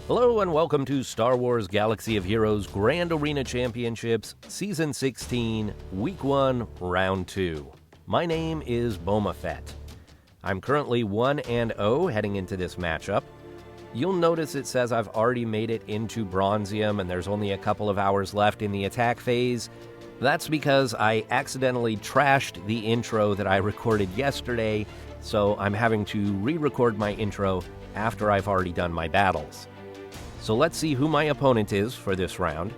Hello and welcome to Star Wars Galaxy of Heroes Grand Arena Championships, Season 16, Week 1, Round 2. My name is Boma Fett. I'm currently 1-0 heading into this matchup. You'll notice it says I've already made it into Bronzium and there's only a couple of hours left in the attack phase. That's because I accidentally trashed the intro that I recorded yesterday, so I'm having to re-record my intro after I've already done my battles. So let's see who my opponent is for this round.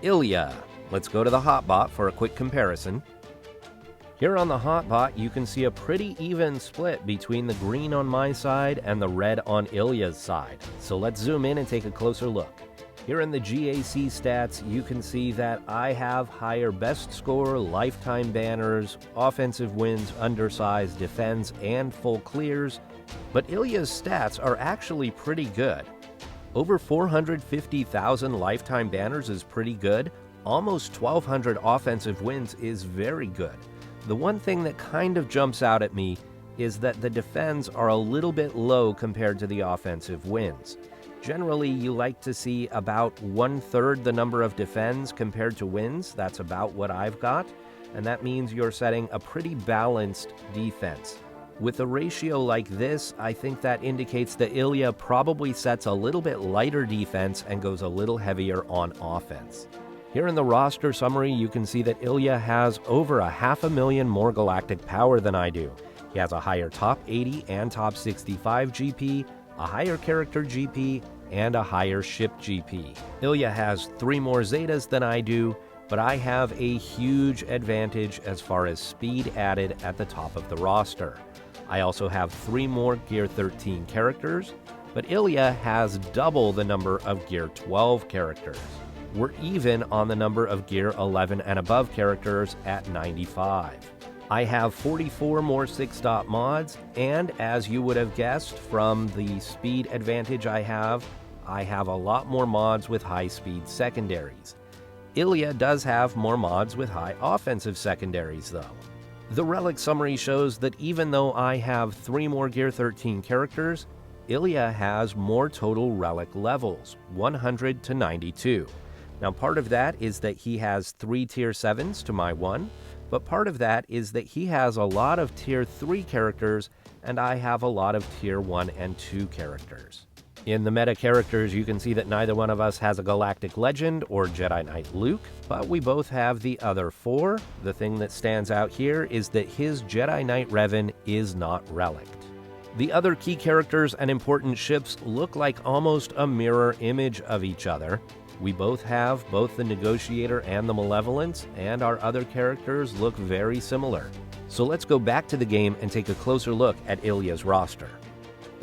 Ilya. Let's go to the hotbot for a quick comparison. Here on the hotbot, you can see a pretty even split between the green on my side and the red on Ilya's side. So let's zoom in and take a closer look. Here in the GAC stats, you can see that I have higher best score, lifetime banners, offensive wins, undersized defense, and full clears. But Ilya's stats are actually pretty good. Over 450,000 lifetime banners is pretty good. Almost 1,200 offensive wins is very good. The one thing that kind of jumps out at me is that the defense are a little bit low compared to the offensive wins. Generally, you like to see about 1/3 the number of defense compared to wins. That's about what I've got, and that means you're setting a pretty balanced defense. With a ratio like this, I think that indicates that Ilya probably sets a little bit lighter defense and goes a little heavier on offense. Here in the roster summary, you can see that Ilya has over 500,000 more galactic power than I do. He has a higher top 80 and top 65 GP, a higher character GP, and a higher ship GP. Ilya has 3 more Zetas than I do, but I have a huge advantage as far as speed added at the top of the roster. I also have 3 more Gear 13 characters, but Ilya has double the number of Gear 12 characters. We're even on the number of Gear 11 and above characters at 95. I have 44 more 6-dot mods, and as you would have guessed from the speed advantage I have a lot more mods with high-speed secondaries. Ilya does have more mods with high offensive secondaries, though. The relic summary shows that even though I have 3 more Gear 13 characters, Ilya has more total relic levels, 100 to 92. Now part of that is that he has 3 tier 7s to my 1, but part of that is that he has a lot of tier 3 characters and I have a lot of tier 1 and 2 characters. In the meta characters, you can see that neither one of us has a Galactic Legend or Jedi Knight Luke, but we both have the other 4. The thing that stands out here is that his Jedi Knight Revan is not relicked. The other key characters and important ships look like almost a mirror image of each other. We both have both the Negotiator and the Malevolence, and our other characters look very similar. So let's go back to the game and take a closer look at Ilya's roster.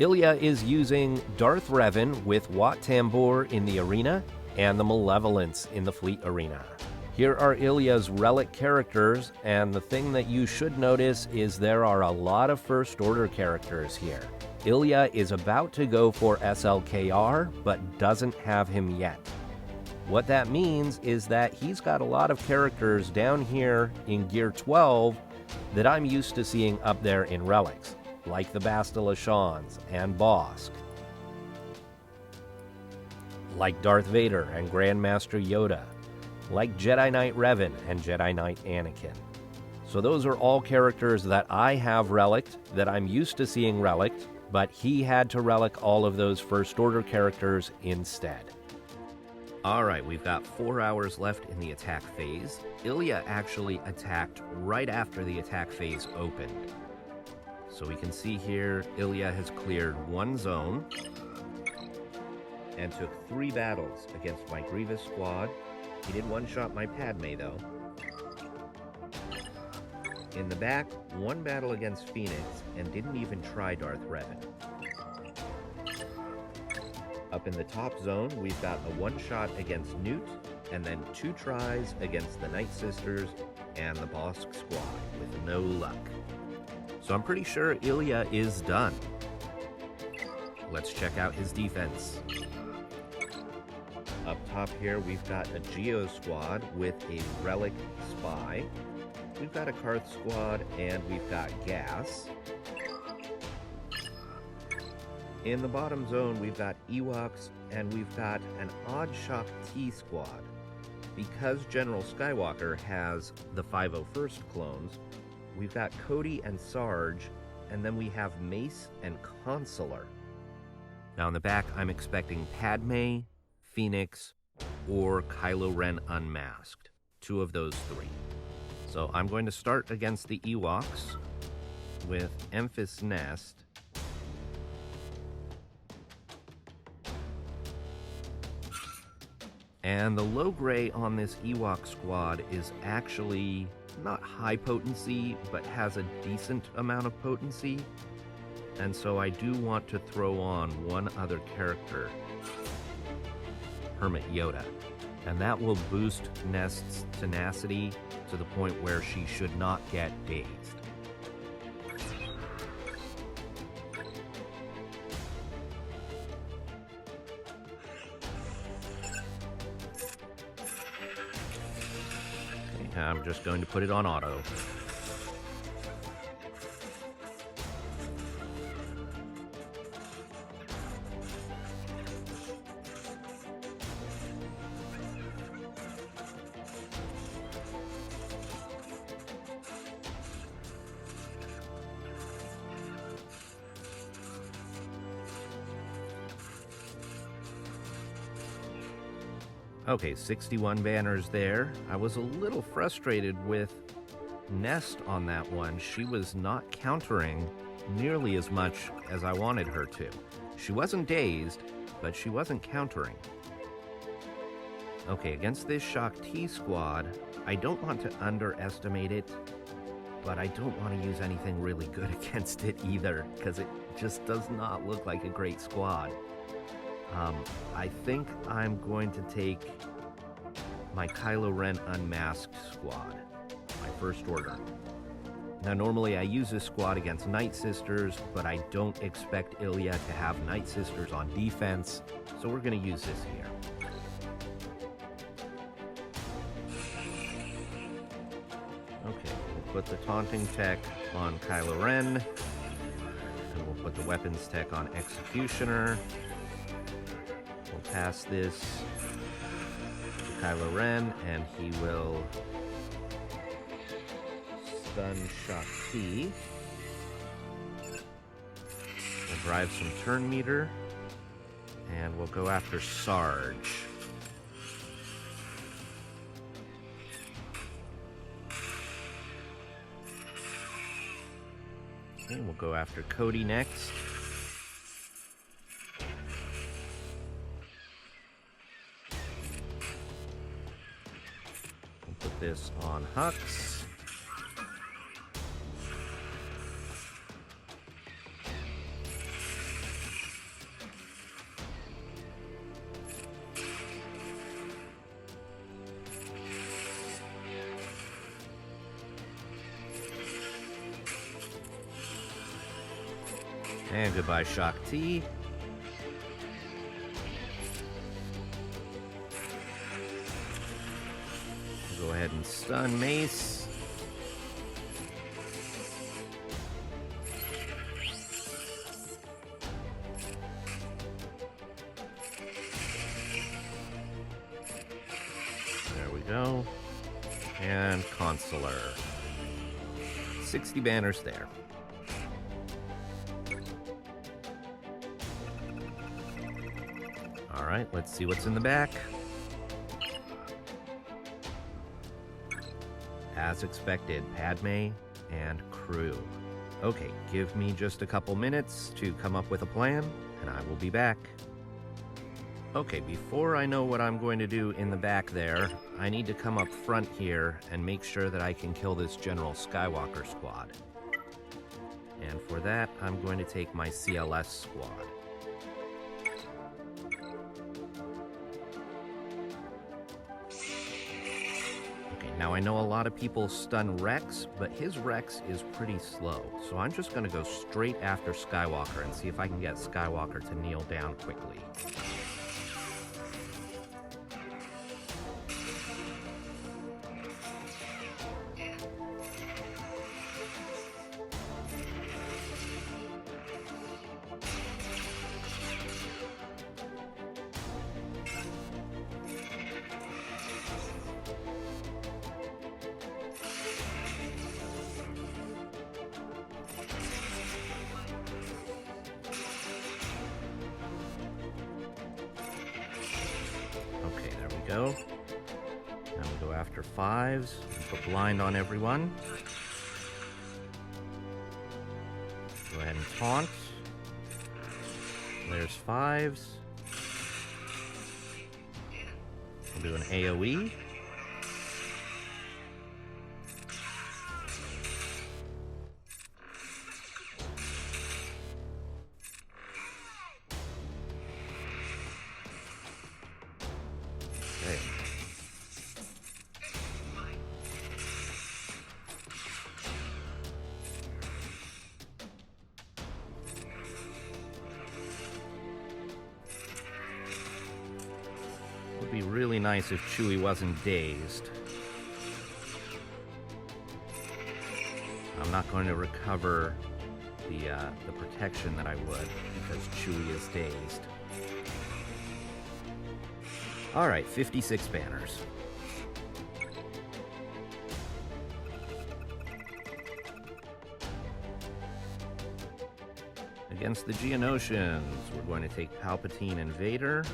Ilya is using Darth Revan with Wat Tambor in the arena and the Malevolence in the Fleet arena. Here are Ilya's relic characters, and the thing that you should notice is there are a lot of First Order characters here. Ilya is about to go for SLKR, but doesn't have him yet. What that means is that he's got a lot of characters down here in Gear 12 that I'm used to seeing up there in relics, like the Bastila Shans and Bosk, like Darth Vader and Grandmaster Yoda, like Jedi Knight Revan and Jedi Knight Anakin. So those are all characters that I have relicked, that I'm used to seeing relicked, but he had to relic all of those First Order characters instead. Alright, we've got 4 hours left in the attack phase. Ilya actually attacked right after the attack phase opened. So we can see here, Ilya has cleared 1 zone and took 3 battles against my Grievous squad. He did one-shot my Padme, though. In the back, 1 battle against Phoenix, and didn't even try Darth Revan. Up in the top zone, we've got a 1-shot against Newt, and then 2 tries against the Night Sisters and the Bosk squad, with no luck. So I'm pretty sure Ilya is done. Let's check out his defense. Up top here, we've got a Geo squad with a Relic Spy. We've got a Karth squad, and we've got Gas. In the bottom zone, we've got Ewoks, and we've got an odd Shock T squad. Because General Skywalker has the 501st clones, we've got Cody and Sarge, and then we have Mace and Consular. Now in the back, I'm expecting Padme, Phoenix, or Kylo Ren unmasked. 2 of those 3. So I'm going to start against the Ewoks with Emphas Nest. And the low gray on this Ewok squad is actually not high potency, but has a decent amount of potency. And so I do want to throw on one other character, Hermit Yoda. And that will boost Nest's tenacity to the point where she should not get dazed. Okay, I'm just going to put it on auto. Okay, 61 banners there. I was a little frustrated with Nest on that one. She was not countering nearly as much as I wanted her to. She wasn't dazed, but she wasn't countering. Okay, against this Shock T squad, I don't want to underestimate it, but I don't want to use anything really good against it either, because it just does not look like a great squad. I think I'm going to take my Kylo Ren unmasked squad, my first order. Now normally I use this squad against Night Sisters, but I don't expect Ilya to have Night Sisters on defense, so we're going to use this here. Okay, we'll put the taunting tech on Kylo Ren, and we'll put the weapons tech on Executioner. We'll pass this to Kylo Ren, and he will stun Shock T. We'll drive some turn meter, and we'll go after Sarge. Okay, we'll go after Cody next. We'll put this on Hux. And goodbye, Shock T. We'll go ahead and stun Mace. There we go. And Consular. 60 banners there. Alright, let's see what's in the back. As expected, Padme and crew. Okay, give me just a couple minutes to come up with a plan, and I will be back. Okay, before I know what I'm going to do in the back there, I need to come up front here and make sure that I can kill this General Skywalker squad. And for that, I'm going to take my CLS squad. Now, I know a lot of people stun Rex, but his Rex is pretty slow. So I'm just going to go straight after Skywalker and see if I can get Skywalker to kneel down quickly. go. Now we go after 5s. Put blind on everyone. Go ahead and taunt. There's 5s. We'll do an AoE. Okay. Would be really nice if Chewie wasn't dazed. I'm not going to recover the protection that I would because Chewie is dazed. Alright, 56 banners. Against the Geonosians, we're going to take Palpatine and Vader.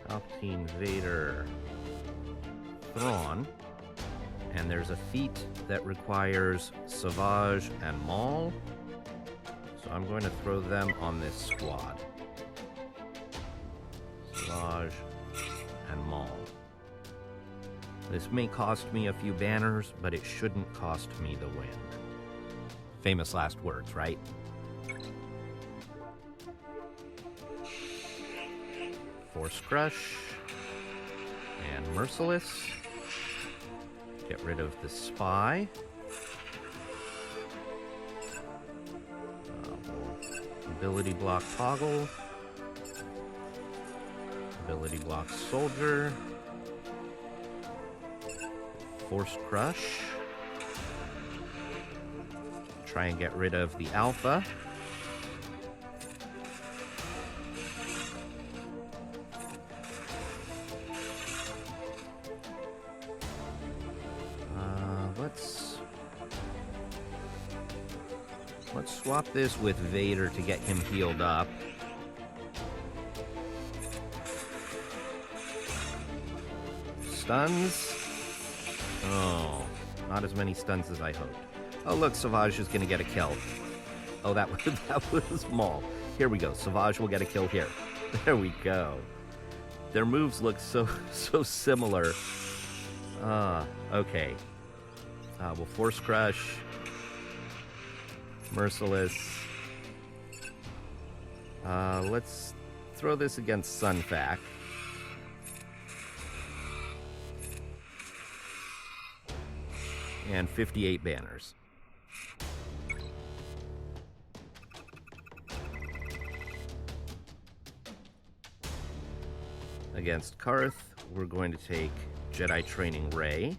Palpatine, Vader, Thrawn. And there's a feat that requires SWGOH and Maul. So I'm going to throw them on this squad. SWGOH and Maul. This may cost me a few banners, but it shouldn't cost me the win. Famous last words, right? Force Crush and Merciless. Get rid of the Spy. Ability Block Toggle. Ability Block Soldier. Force Crush. Try and get rid of the Alpha. Let's swap this with Vader to get him healed up. Stuns? Oh, not as many stuns as I hoped. Oh look, SWGOH is gonna get a kill. Oh, that was Maul. Here we go. SWGOH will get a kill here. There we go. Their moves look so similar. Okay. We'll Force Crush. Merciless. Let's throw this against Sunfac. And 58 banners. Against Karth, we're going to take Jedi Training Rey.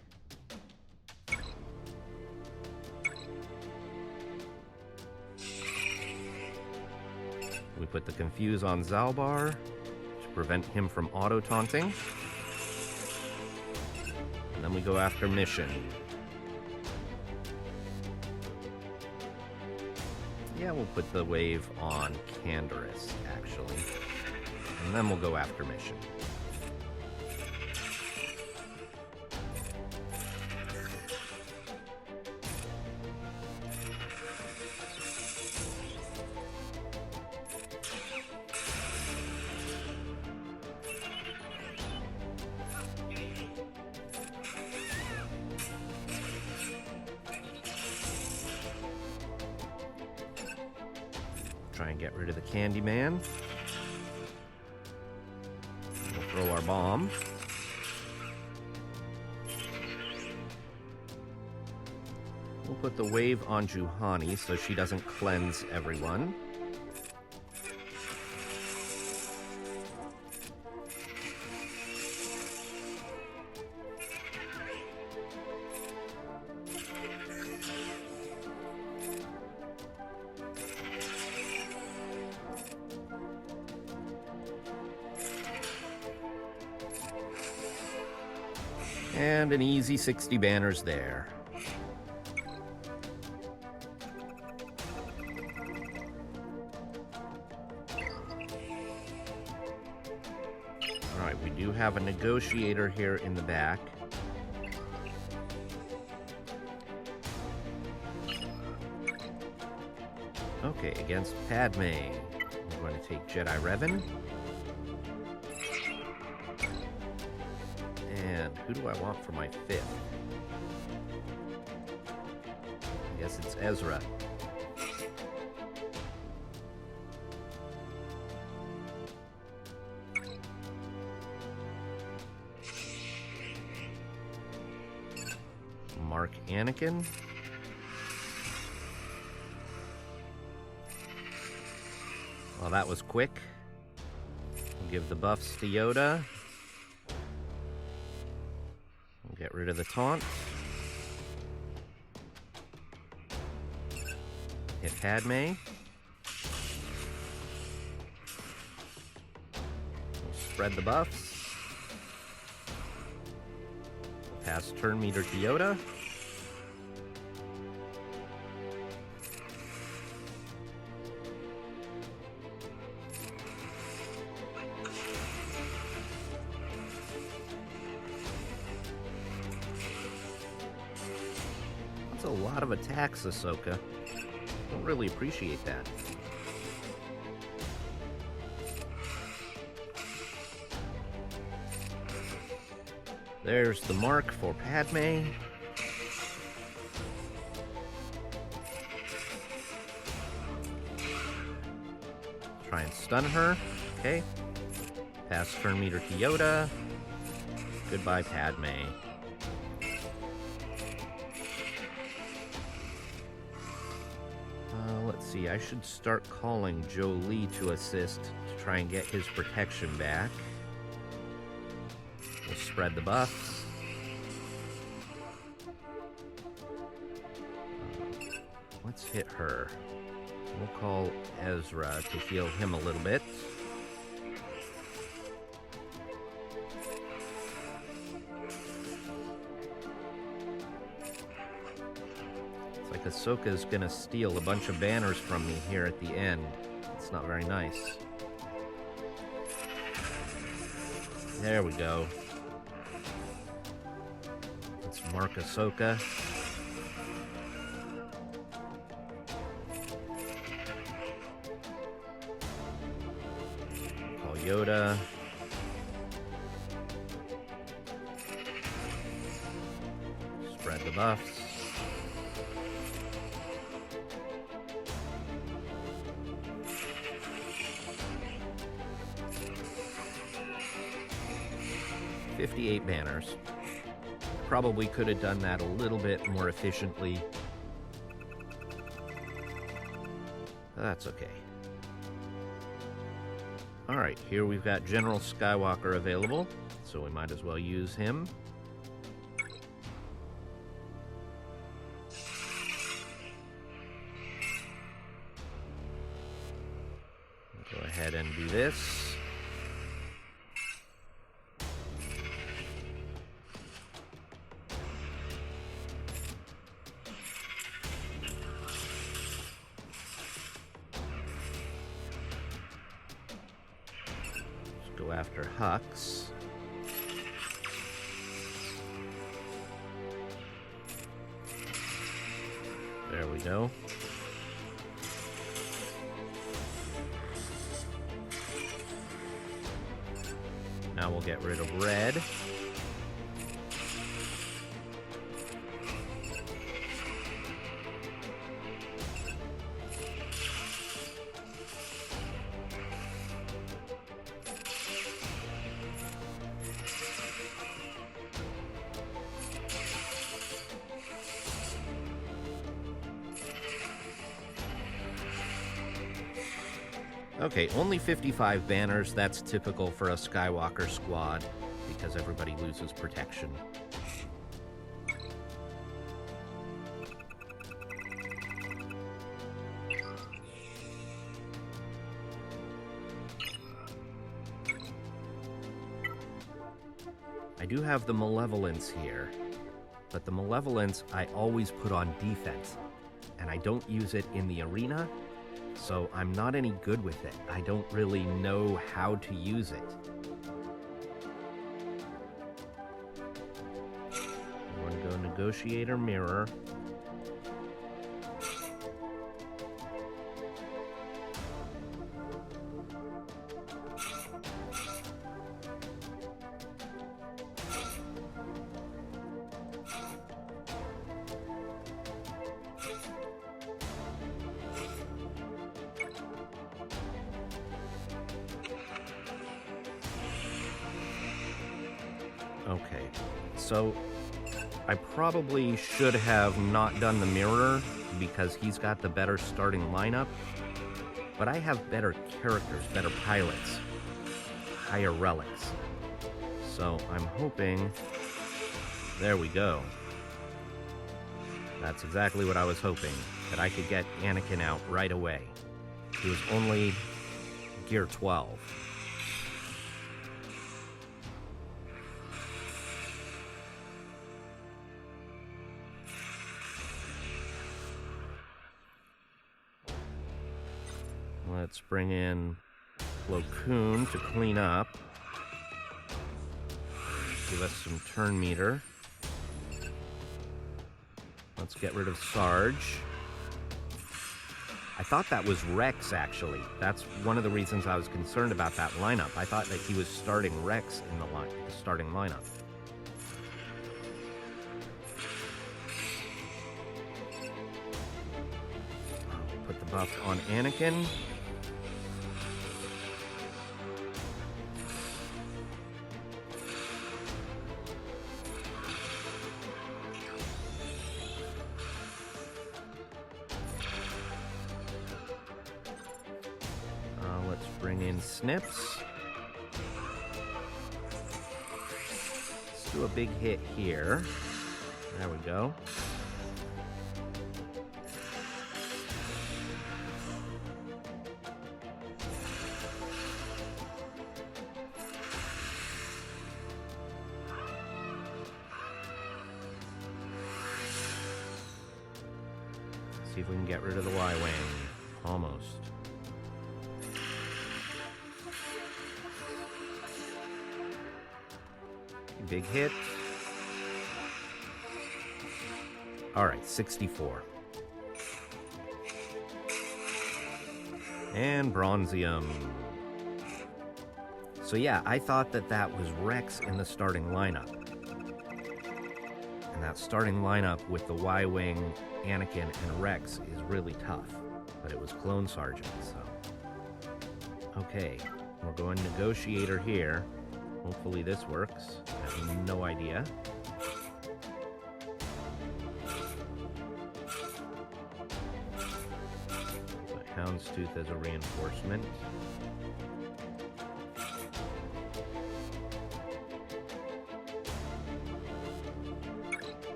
We put the Confuse on Zalbar to prevent him from auto-taunting. And then we go after Mission. Yeah, we'll put the wave on Canderous, actually. And then we'll go after Mission. Try and get rid of the Candyman. We'll throw our bomb. We'll put the wave on Juhani so she doesn't cleanse everyone. And an easy 60 banners there. Alright, we do have a negotiator here in the back. Okay, against Padme, I'm going to take Jedi Revan. And who do I want for my 5th? I guess it's Ezra. Mark Anakin. Well, that was quick. We'll give the buffs to Yoda. We'll get rid of the taunt. Hit Padme. We'll spread the buffs. Pass turn meter to Yoda. That's a lot of attacks, Ahsoka. Don't really appreciate that. There's the mark for Padme. Try and stun her. Okay. Pass turn meter to Yoda. Goodbye, Padme. Let's see, I should start calling Jolie to assist to try and get his protection back. We'll spread the buffs. Let's hit her. We'll call Ezra to heal him a little bit. Ahsoka's gonna steal a bunch of banners from me here at the end. It's not very nice. There we go. Let's mark Ahsoka. Call Yoda. Spread the buffs. $58 banners. Probably could have done that a little bit more efficiently. That's okay. Alright, here we've got General Skywalker available, so we might as well use him. Go ahead and do this. Go after Hux. There we go. Now we'll get rid of red. Okay, only 55 banners. That's typical for a Skywalker squad, because everybody loses protection. I do have the Malevolence here, but the Malevolence I always put on defense, and I don't use it in the arena, so I'm not any good with it. I don't really know how to use it. negotiator mirror. Okay, so I probably should have not done the mirror because he's got the better starting lineup, but I have better characters, better pilots, higher relics. So I'm hoping, there we go. That's exactly what I was hoping, that I could get Anakin out right away. He was only gear 12. Let's bring in Plo Koon to clean up. Give us some turn meter. Let's get rid of Sarge. I thought that was Rex, actually. That's one of the reasons I was concerned about that lineup. I thought that he was starting Rex in the starting lineup. Put the buff on Anakin. Let's bring in Snips. Let's do a big hit here. There we go. See if we can get rid of the Y-Wing. Almost. Big hit. Alright, 64. And Bronzium. So yeah, I thought that that was Rex in the starting lineup. And that starting lineup with the Y-Wing, Anakin, and Rex is really tough. But it was Clone Sergeant, so... Okay, we're going Negotiator here. Hopefully this works. I have no idea. Put Houndstooth as a reinforcement.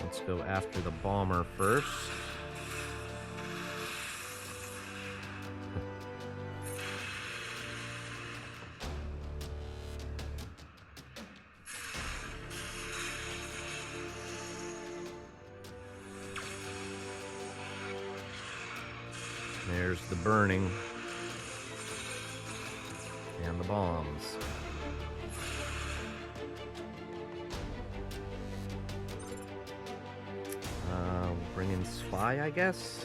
Let's go after the bomber first. There's the burning and the bombs. Bring in Spy, I guess.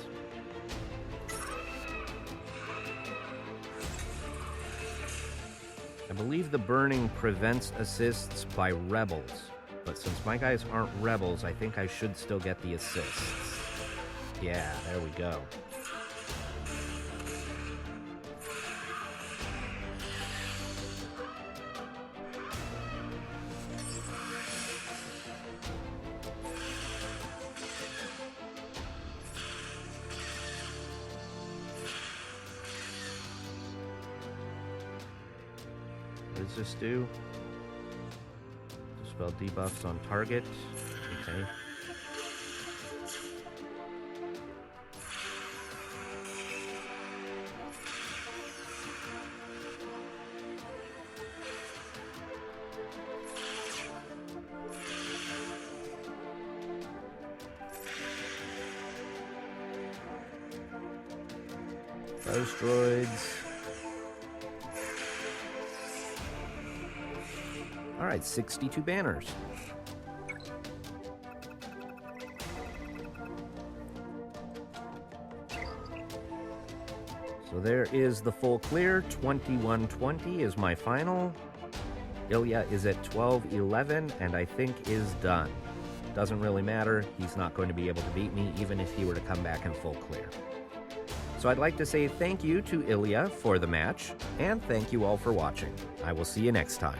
I believe the burning prevents assists by rebels, but since my guys aren't rebels, I think I should still get the assists. Yeah, there we go. What does this do? Dispel debuffs on target. Okay. Buzz droids. All right, 62 banners. So there is the full clear. 2120 is my final. Ilya is at 1211 and I think is done. Doesn't really matter. He's not going to be able to beat me even if he were to come back in full clear. So I'd like to say thank you to Ilya for the match, and thank you all for watching. I will see you next time.